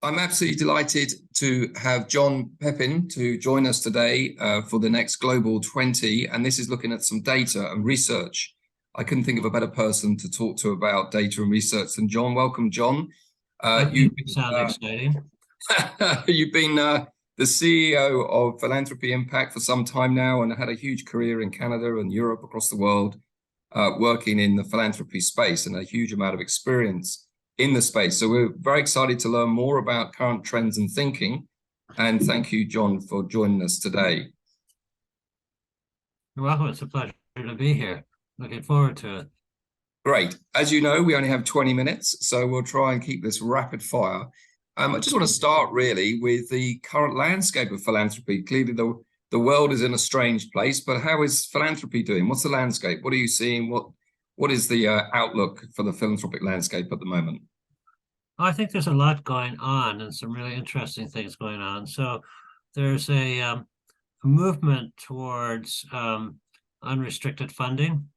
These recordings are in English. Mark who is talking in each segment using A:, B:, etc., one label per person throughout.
A: I'm absolutely delighted to have John Pepin to join us today for the next Global 20, and this is looking at some data and research. I couldn't think of a better person to talk to about data and research than John. Welcome, John.
B: You sound exciting.
A: You've been the CEO of Philanthropy Impact for some time now and had a huge career in Canada and Europe, across the world, working in the philanthropy space, and a huge amount of experience in the space. So we're very excited to learn more about current trends and thinking. And thank you, John, for joining us today.
B: You're welcome. It's a pleasure to be here. Looking forward to it.
A: Great. As you know, we only have 20 minutes, so we'll try and keep this rapid fire. I just want to start really with the current landscape of philanthropy. Clearly, the world is in a strange place, but how is philanthropy doing? What's the landscape? What are you seeing? What is the outlook for the philanthropic landscape at the moment?
B: I think there's a lot going on and some really interesting things going on. So there's a movement towards unrestricted funding,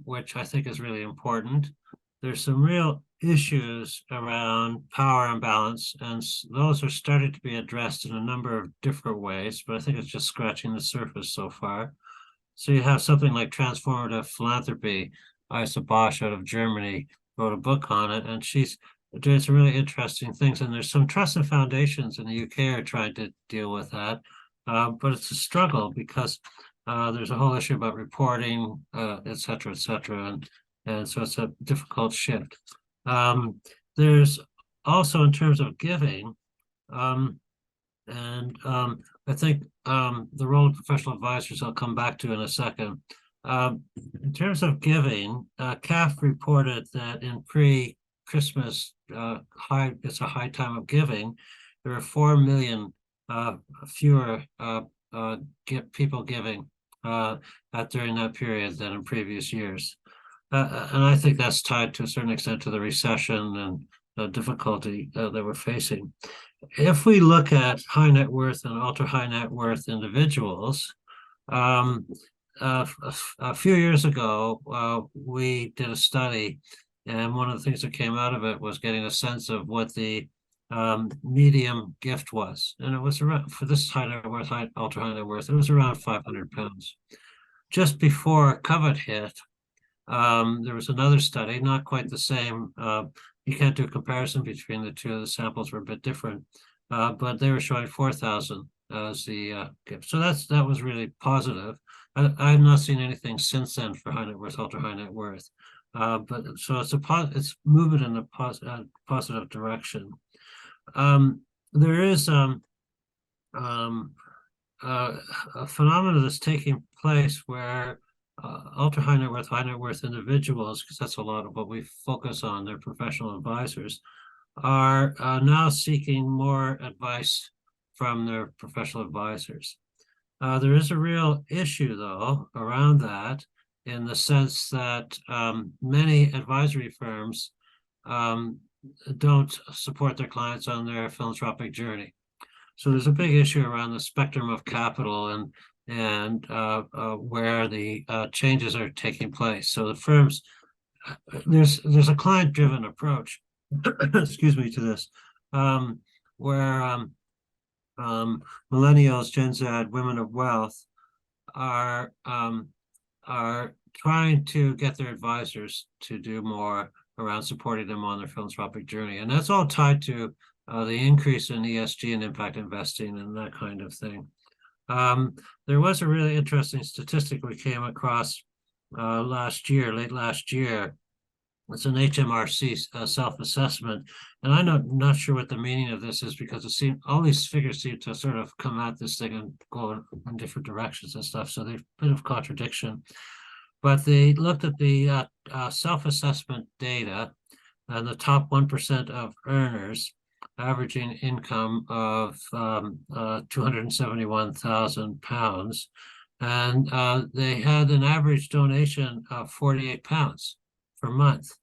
B: which I think is really important. There's some real issues around power imbalance, and those are starting to be addressed in a number of different ways, but I think it's just scratching the surface so far. So you have something like transformative philanthropy. Isa Bosch out of Germany wrote a book on it, and she's doing some really interesting things. And there's some trusted foundations in the UK are trying to deal with that, but it's a struggle because there's a whole issue about reporting, et cetera, and so it's a difficult shift. There's also, in terms of giving, I think the role of professional advisors I'll come back to in a second. In terms of giving, CAF reported that in pre-Christmas, it's a high time of giving, there are 4 million fewer people giving during that period than in previous years. And I think that's tied to a certain extent to the recession and the difficulty that we're facing. If we look at high net worth and ultra high net worth individuals, a few years ago, we did a study, and one of the things that came out of it was getting a sense of what the medium gift was. And it was around, for this high net worth, ultra high net worth, it was around £500. Just before COVID hit, there was another study, not quite the same. You can't do a comparison between the two. The samples were a bit different, but they were showing 4,000 as the gift. So that was really positive. I have not seen anything since then for high net worth, ultra high net worth. But so it's moving in a positive direction. There is a phenomenon that's taking place where ultra high net worth individuals, because that's a lot of what we focus on, they're professional advisors, are now seeking more advice from their professional advisors. There is a real issue, though, around that, in the sense that many advisory firms don't support their clients on their philanthropic journey. So there's a big issue around the spectrum of capital and where the changes are taking place. So the firms, there's a client-driven approach, excuse me, to this, where millennials, Gen Z, women of wealth are trying to get their advisors to do more around supporting them on their philanthropic journey, and that's all tied to the increase in ESG and impact investing and that kind of thing. There was a really interesting statistic we came across late last year. It's an HMRC self-assessment, and I'm not sure what the meaning of this is, because all these figures seem to sort of come at this thing and go in different directions and stuff, so there's a bit of contradiction. But they looked at the self-assessment data, and the top 1% of earners averaging income of £271,000, and they had an average donation of £48 per month.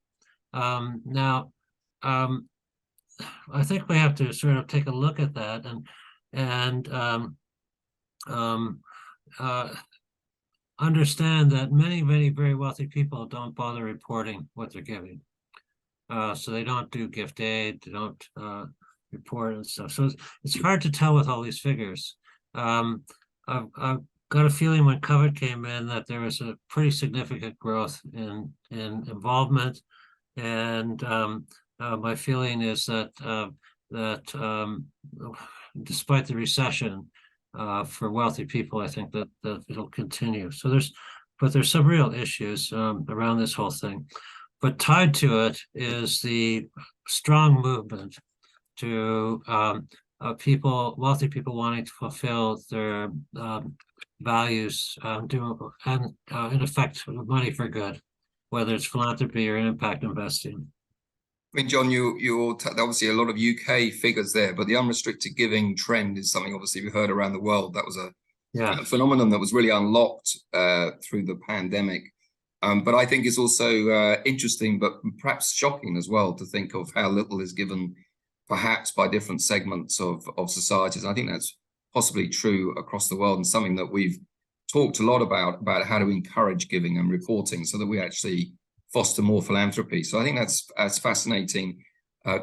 B: Now, I think we have to sort of take a look at that and understand that many very wealthy people don't bother reporting what they're giving. So they don't do gift aid, they don't report and stuff. So it's hard to tell with all these figures. I've got a feeling when COVID came in that there was a pretty significant growth in involvement, and my feeling is that despite the recession, for wealthy people, I think that it'll continue. So there's some real issues around this whole thing, but tied to it is the strong movement to wealthy people wanting to fulfill their values, and in effect, money for good, whether it's philanthropy or impact investing.
A: I mean, John, you're obviously a lot of UK figures there, but the unrestricted giving trend is something obviously we heard around the world. That was a phenomenon that was really unlocked through the pandemic. But I think it's also interesting, but perhaps shocking as well, to think of how little is given, perhaps by different segments of societies. And I think that's possibly true across the world, and something that we've talked a lot about how to encourage giving and reporting so that we actually foster more philanthropy. So I think that's fascinating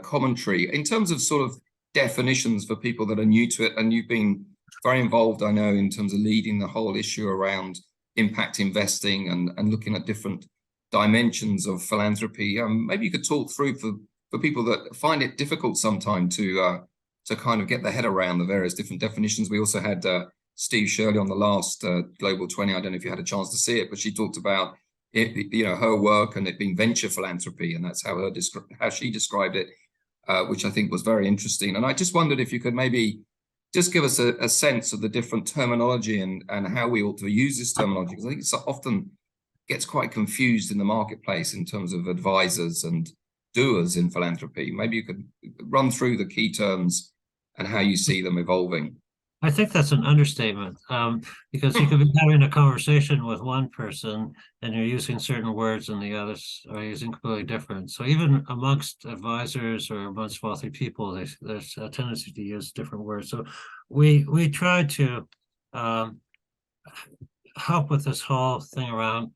A: commentary. In terms of sort of definitions for people that are new to it, and you've been very involved, I know, in terms of leading the whole issue around impact investing and looking at different dimensions of philanthropy. Maybe you could talk through for people that find it difficult sometimes to kind of get their head around the various different definitions. We also had Steve Shirley on the last Global 20. I don't know if you had a chance to see it, but she talked about it, her work and it being venture philanthropy, and that's how she described it, which I think was very interesting. And I just wondered if you could maybe just give us a sense of the different terminology and how we ought to use this terminology, because I think it often gets quite confused in the marketplace in terms of advisors and doers in philanthropy. Maybe you could run through the key terms and how you see them evolving.
B: I think that's an understatement, because you could be having a conversation with one person and you're using certain words and the others are using completely different. So even amongst advisors or amongst wealthy people, there's a tendency to use different words. So we try to help with this whole thing around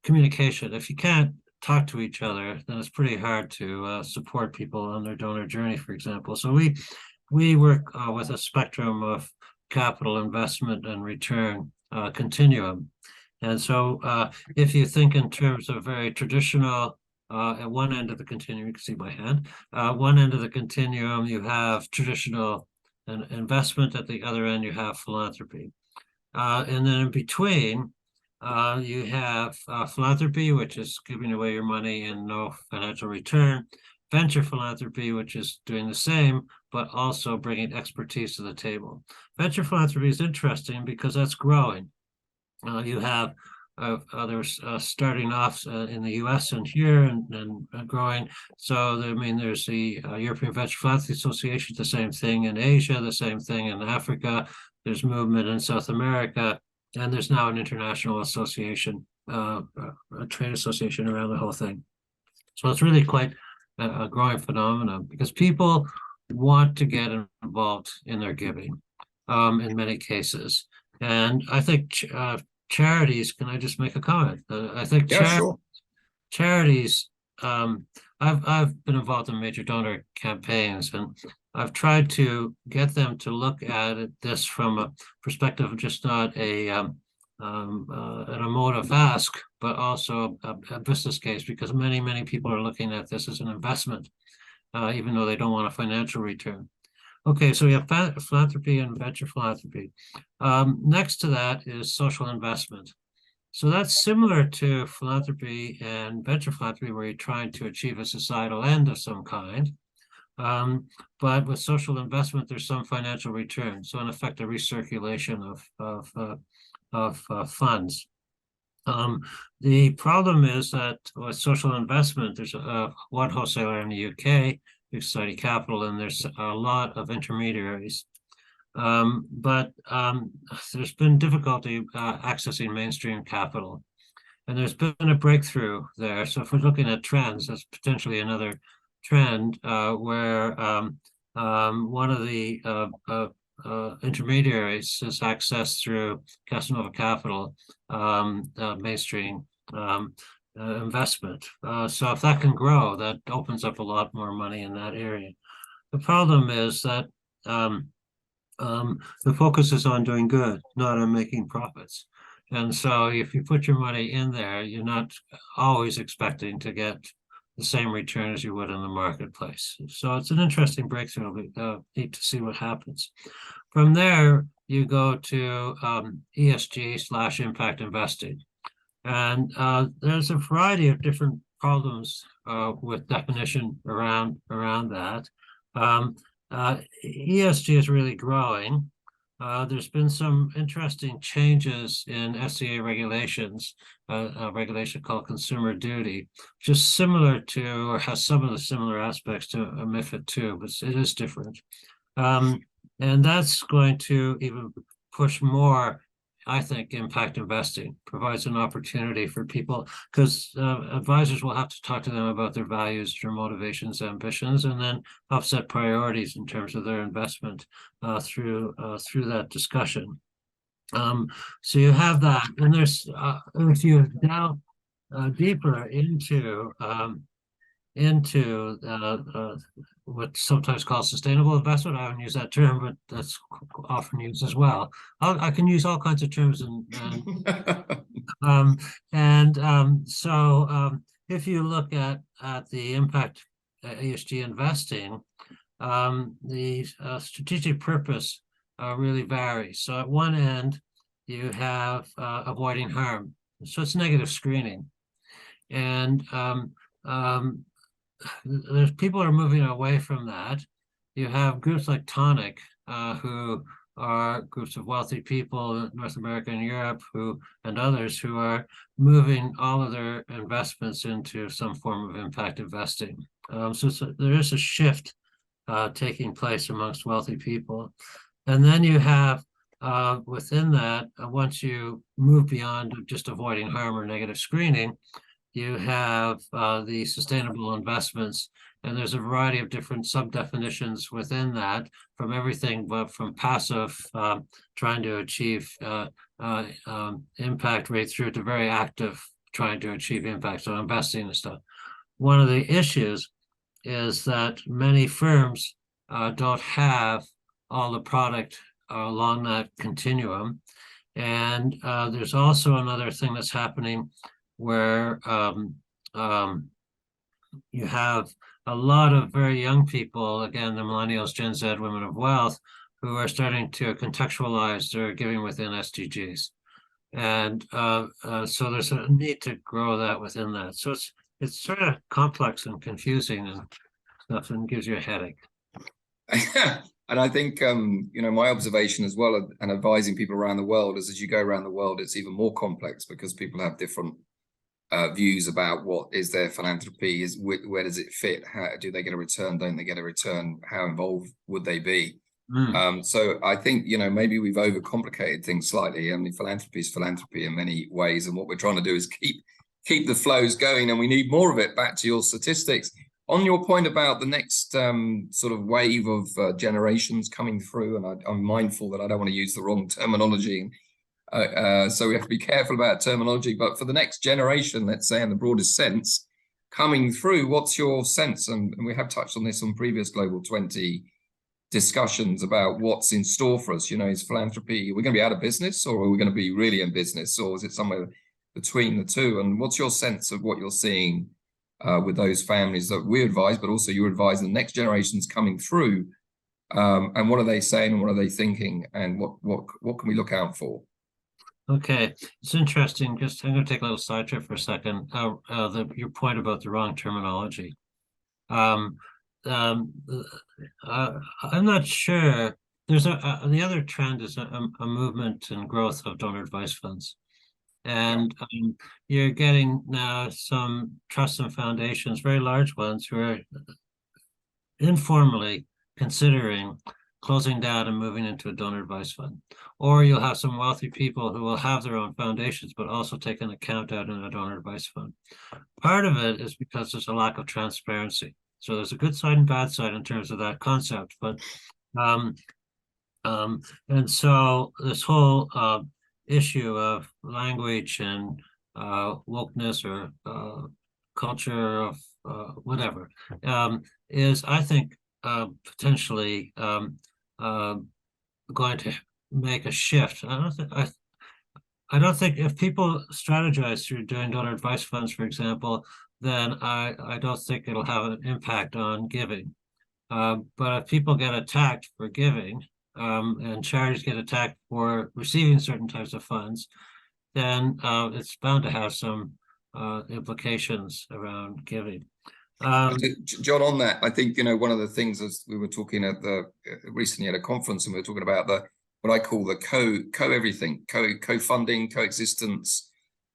B: communication. If you can't talk to each other, then it's pretty hard to support people on their donor journey, for example. So we work with a spectrum of capital investment and return continuum. And so if you think in terms of very traditional, at one end of the continuum, you can see my hand, one end of the continuum, you have traditional investment. At the other end, you have philanthropy. And then in between, you have philanthropy, which is giving away your money and no financial return. Venture philanthropy, which is doing the same, but also bringing expertise to the table. Venture philanthropy is interesting because that's growing. You have others starting off in the US and here and growing. So, I mean, there's the European Venture Philanthropy Association, the same thing in Asia, the same thing in Africa. There's movement in South America, and there's now an international association, a trade association around the whole thing. So it's really quite a growing phenomenon because people want to get involved in their giving in many cases. And I think charities, can I just make a comment? I think charities, I've been involved in major donor campaigns, and I've tried to get them to look at this from a perspective of just not an emotive ask, but also a business case, because many people are looking at this as an investment, even though they don't want a financial return. Okay, so we have philanthropy and venture philanthropy. Next to that is social investment. So that's similar to philanthropy and venture philanthropy, where you're trying to achieve a societal end of some kind. But with social investment, there's some financial return. So in effect, a recirculation of funds. The problem is that with social investment, there's one wholesaler in the UK, Big Society Capital, and there's a lot of intermediaries. But there's been difficulty accessing mainstream capital. And there's been a breakthrough there. So if we're looking at trends, that's potentially another trend where one of the intermediaries is accessed through Casanova Capital, mainstream investment. So if that can grow, that opens up a lot more money in that area. The problem is that the focus is on doing good, not on making profits. And so if you put your money in there, you're not always expecting to get the same return as you would in the marketplace. So it's an interesting breakthrough. We need to see what happens. From there, you go to ESG/impact investing. And there's a variety of different problems with definition around that. ESG is really growing. There's been some interesting changes in SCA regulations, a regulation called Consumer Duty, which is similar to, or has some of the similar aspects to a MiFID II, but it is different. And that's going to even push more, I think. Impact investing provides an opportunity for people, because advisors will have to talk to them about their values, their motivations, ambitions, and then offset priorities in terms of their investment through that discussion. So you have that, and there's if you delve deeper into what's sometimes called sustainable investment. I wouldn't use that term, but that's often used as well. I can use all kinds of terms, so if you look at the impact ESG investing, the strategic purpose really varies. So at one end, you have avoiding harm. So it's negative screening, and there's people are moving away from that. You have groups like Tonic, who are groups of wealthy people in North America and Europe, and others who are moving all of their investments into some form of impact investing. So there is a shift taking place amongst wealthy people. And then you have within that, once you move beyond just avoiding harm or negative screening, you have the sustainable investments, and there's a variety of different sub-definitions within that, from everything but from passive, trying to achieve impact right through to very active, trying to achieve impact, so investing and stuff. One of the issues is that many firms don't have all the product along that continuum. And there's also another thing that's happening where you have a lot of very young people, again, the millennials, Gen Z, women of wealth, who are starting to contextualize their giving within SDGs. And so there's a need to grow that within that. So it's sort of complex and confusing and stuff, and gives you a headache.
A: And I think, my observation as well, and advising people around the world, is as you go around the world, it's even more complex because people have different views about what is their philanthropy, where does it fit, how do they get a return, don't they get a return, how involved would they be? So I think, maybe we've overcomplicated things slightly. I mean, philanthropy is philanthropy in many ways, and what we're trying to do is keep the flows going, and we need more of it. Back to your statistics. On your point about the next sort of wave of generations coming through, and I'm mindful that I don't want to use the wrong terminology, so we have to be careful about terminology, but for the next generation, let's say in the broadest sense, coming through, what's your sense? And we have touched on this on previous Global 20 discussions about what's in store for us. Is philanthropy, we're going to be out of business, or are we going to be really in business, or is it somewhere between the two? And what's your sense of what you're seeing with those families that we advise, but also you advise the next generations coming through, and what are they saying, and what are they thinking, and what can we look out for?
B: Okay, it's interesting. I'm going to take a little side trip for a second. Your point about the wrong terminology. I'm not sure. There's the other trend is a movement and growth of donor advice funds. And you're getting now some trusts and foundations, very large ones, who are informally considering closing down and moving into a donor advice fund. Or you'll have some wealthy people who will have their own foundations, but also take an account out in a donor advice fund. Part of it is because there's a lack of transparency. So there's a good side and bad side in terms of that concept. But and so this whole issue of language and wokeness or culture of whatever, is, I think, potentially going to make a shift. I don't think if people strategize through doing donor advice funds, for example, then I don't think it'll have an impact on giving. But if people get attacked for giving, and charities get attacked for receiving certain types of funds, then it's bound to have some implications around giving.
A: John, on that, I think, one of the things, as we were talking at recently at a conference, and we were talking about what I call the co-everything, co-funding, coexistence,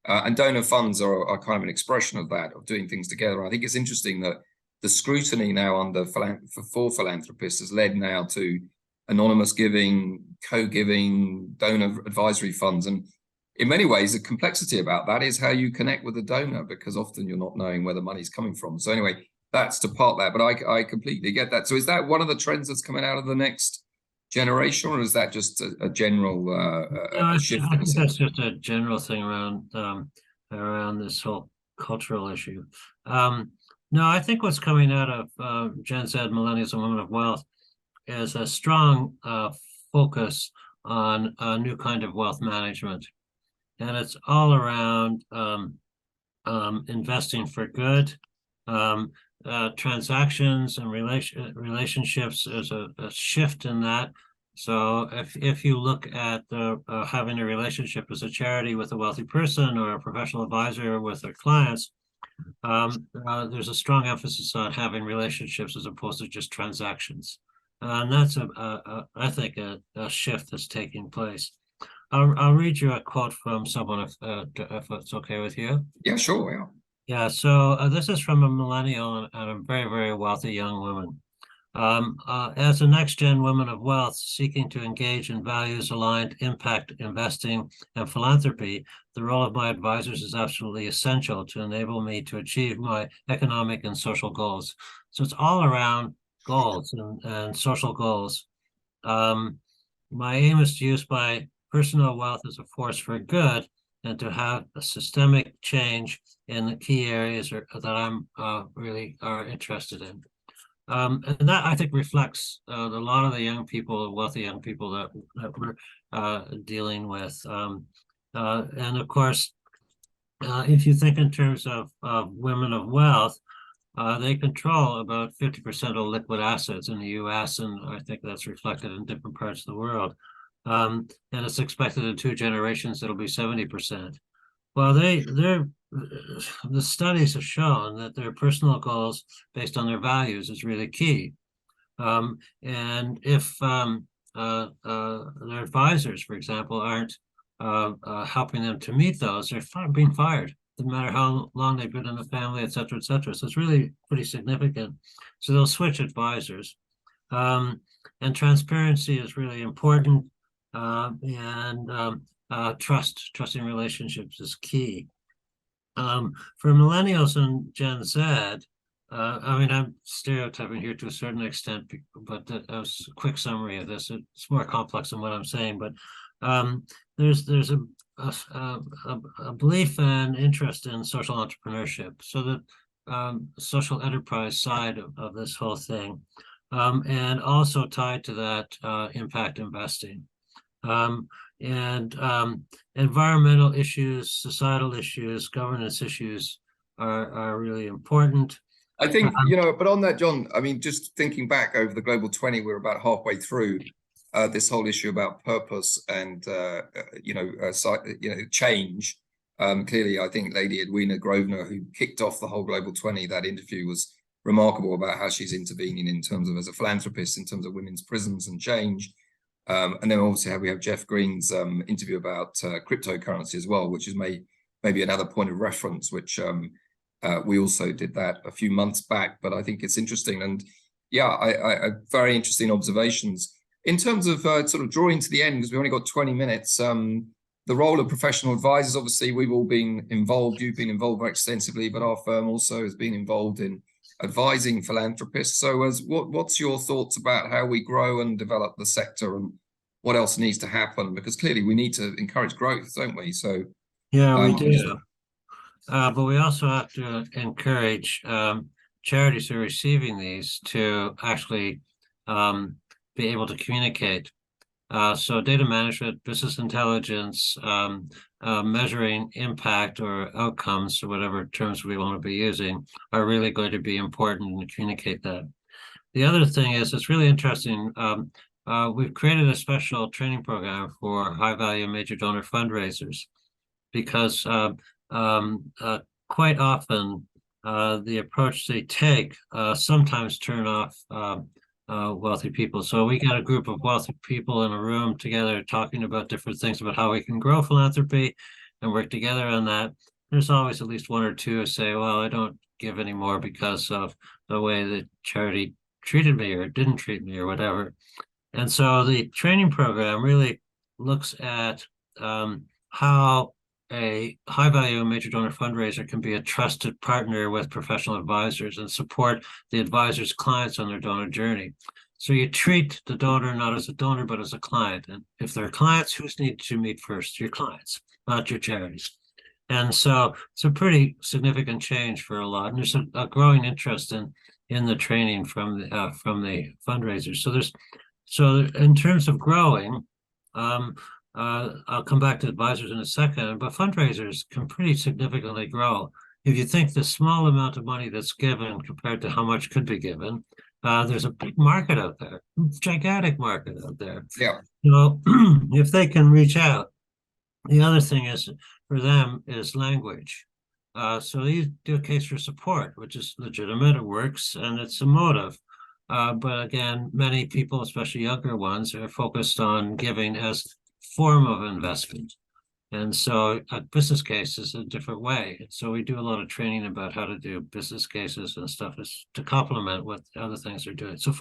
A: and donor funds are kind of an expression of that, of doing things together. I think it's interesting that the scrutiny now for philanthropists has led now to anonymous giving, co-giving, donor advisory funds. And in many ways, the complexity about that is how you connect with the donor, because often you're not knowing where the money's coming from. So anyway, that's to part that, but I completely get that. So is that one of the trends that's coming out of the next generation, or is that just a general shift?
B: I think that's just a general thing around this whole cultural issue. No, I think what's coming out of Gen Z, millennials, and women of wealth is a strong focus on a new kind of wealth management. And it's all around investing for good, transactions and relationships. There's a shift in that. So if you look at having a relationship as a charity with a wealthy person or a professional advisor with their clients, there's a strong emphasis on having relationships as opposed to just transactions. And that's I think a shift that's taking place. I'll read you a quote from someone if it's okay with you.
A: Yeah, sure. Yeah.
B: Yeah. So this is from a millennial and a very, very wealthy young woman. As a next-gen woman of wealth seeking to engage in values-aligned impact investing and philanthropy, the role of my advisors is absolutely essential to enable me to achieve my economic and social goals. So it's all around goals and social goals. My aim is to use my personal wealth as a force for good and to have a systemic change in the key areas that I'm really interested in. And that, I think, reflects a lot of the young people, wealthy young people that we're dealing with. And of course, if you think in terms of women of wealth, they control about 50% of liquid assets in the US, and I think that's reflected in different parts of the world. And it's expected in 2 generations it'll be 70%. Well, the studies have shown that their personal goals based on their values is really key. And if their advisors, for example, aren't helping them to meet those, they're being fired, no matter how long they've been in the family, et cetera, et cetera. So it's really pretty significant. So they'll switch advisors. And transparency is really important. Trusting relationships is key. For millennials and Gen Z, I mean, I'm stereotyping here to a certain extent, but that was a quick summary of this. It's more complex than what I'm saying, but there's a belief and interest in social entrepreneurship, so the social enterprise side of this whole thing, and also tied to that impact investing. And environmental issues, societal issues, governance issues are really important.
A: I think, but on that, John, I mean, just thinking back over the Global 20, we're about halfway through this whole issue about purpose and, change. Clearly, I think Lady Edwina Grosvenor, who kicked off the whole Global 20, that interview was remarkable about how she's intervening in terms of, as a philanthropist, in terms of women's prisons and change. And then obviously we have Jeff Green's interview about cryptocurrency as well, which is maybe another point of reference, which we also did that a few months back. But I think it's interesting. And yeah, I very interesting observations. In terms of sort of drawing to the end, because we've only got 20 minutes, the role of professional advisors, obviously we've all been involved, you've been involved very extensively, but our firm also has been involved in advising philanthropists. So what's your thoughts about how we grow and develop the sector and what else needs to happen? Because clearly we need to encourage growth, don't we? So
B: yeah, we do. But we also have to encourage charities who are receiving these to actually be able to communicate. So data management, business intelligence, measuring impact or outcomes, or whatever terms we want to be using, are really going to be important to communicate that. The other thing is, it's really interesting. We've created a special training program for high-value major donor fundraisers because quite often the approach they take sometimes turn off wealthy people. So we got a group of wealthy people in a room together talking about different things about how we can grow philanthropy and work together on that. There's always at least one or two who say, well, I don't give anymore because of the way the charity treated me or didn't treat me or whatever. And so the training program really looks at how a high-value major donor fundraiser can be a trusted partner with professional advisors and support the advisor's clients on their donor journey. So you treat the donor not as a donor, but as a client. And if they're clients, who's need to meet first? Your clients, not your charities. And so it's a pretty significant change for a lot. And there's a growing interest in the training from the fundraisers. So in terms of growing, I'll come back to advisors in a second, but fundraisers can pretty significantly grow. If you think the small amount of money that's given compared to how much could be given, there's a big market out there, gigantic market out there.
A: Yeah.
B: So if they can reach out, the other thing is for them is language. So you do a case for support, which is legitimate, it works, and it's emotive. But again, many people, especially younger ones, are focused on giving as form of investment. And so a business case is a different way. So we do a lot of training about how to do business cases and stuff is to complement what other things are doing. So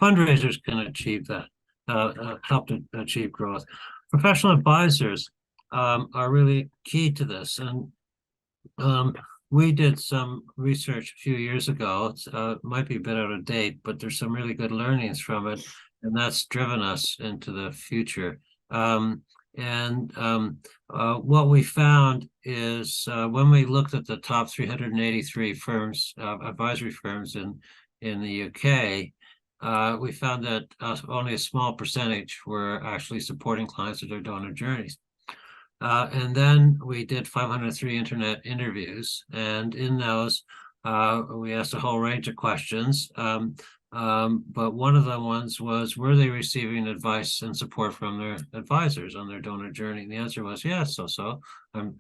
B: fundraisers can achieve that, help to achieve growth. Professional advisors are really key to this. And we did some research a few years ago. It might be a bit out of date, but there's some really good learnings from it. And that's driven us into the future. What we found is when we looked at the top 383 firms, advisory firms in the UK, we found that only a small percentage were actually supporting clients of their donor journeys. And then we did 503 internet interviews, and in those, we asked a whole range of questions. But one of the ones was, were they receiving advice and support from their advisors on their donor journey? And the answer was yes, so.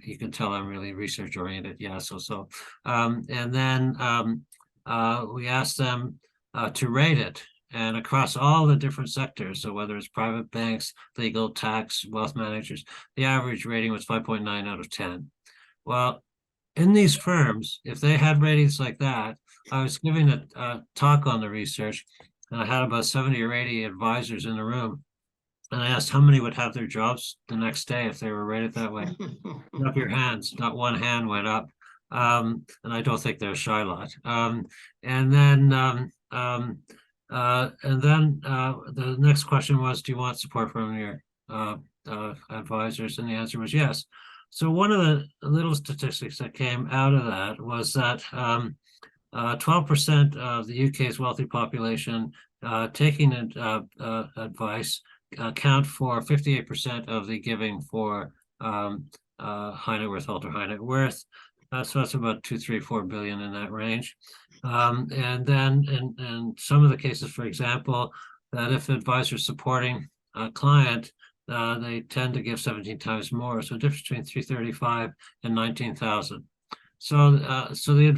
B: You can tell I'm really research oriented. Yeah, so. And then we asked them to rate it. And across all the different sectors, so whether it's private banks, legal, tax, wealth managers, the average rating was 5.9 out of 10. Well, in these firms, if they had ratings like that, I was giving a talk on the research, and I had about 70 or 80 advisors in the room. And I asked how many would have their jobs the next day if they were rated that way. Put up your hands. Not one hand went up. And I don't think they're a shy lot. And then the next question was, do you want support from your advisors? And the answer was yes. So one of the little statistics that came out of that was that 12% of the UK's wealthy population taking advice account for 58% of the giving for high net worth, ultra high net worth. So that's about 2, 3, 4 billion in that range. And then in some of the cases, for example, that if advisors supporting a client, they tend to give 17 times more. So a difference between 335 and 19,000. So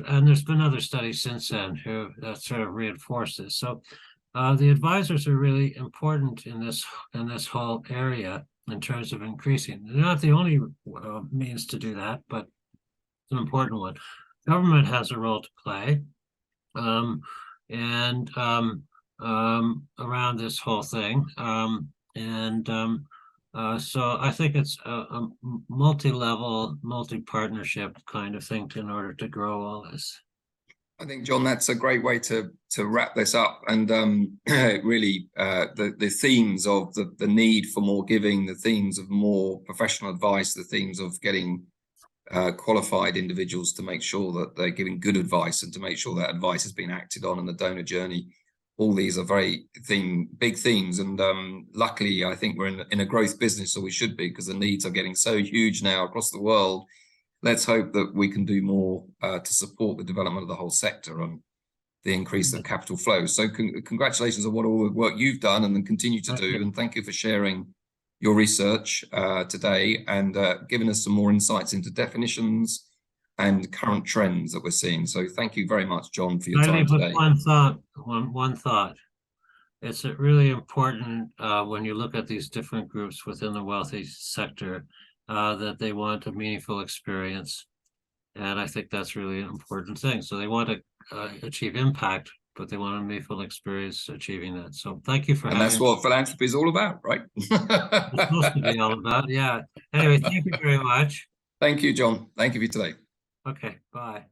B: and there's been other studies since then who sort of reinforce this. So the advisors are really important in this whole area in terms of increasing. They're not the only means to do that, but it's an important one. Government has a role to play, around this whole thing, so I think it's a multi-level, multi-partnership kind of thing in order to grow all this.
A: I think, John, that's a great way to wrap this up. And really, the themes of the need for more giving, the themes of more professional advice, the themes of getting qualified individuals to make sure that they're giving good advice and to make sure that advice is being acted on in the donor journey. All these are very big themes, and luckily I think we're in a growth business, or we should be, because the needs are getting so huge now across the world. Let's hope that we can do more to support the development of the whole sector and the increase of capital flow. So congratulations on all the work you've done and then continue to do, and thank you for sharing your research today and giving us some more insights into definitions and current trends that we're seeing. So thank you very much, John, for your time today.
B: One thought. It's really important when you look at these different groups within the wealthy sector that they want a meaningful experience. And I think that's really an important thing. So they want to achieve impact, but they want a meaningful experience achieving that. So thank you for having me.
A: And that's what philanthropy is all about, right?
B: It's supposed to be all about, yeah. Anyway, thank you very much.
A: Thank you, John. Thank you for today.
B: Okay, bye.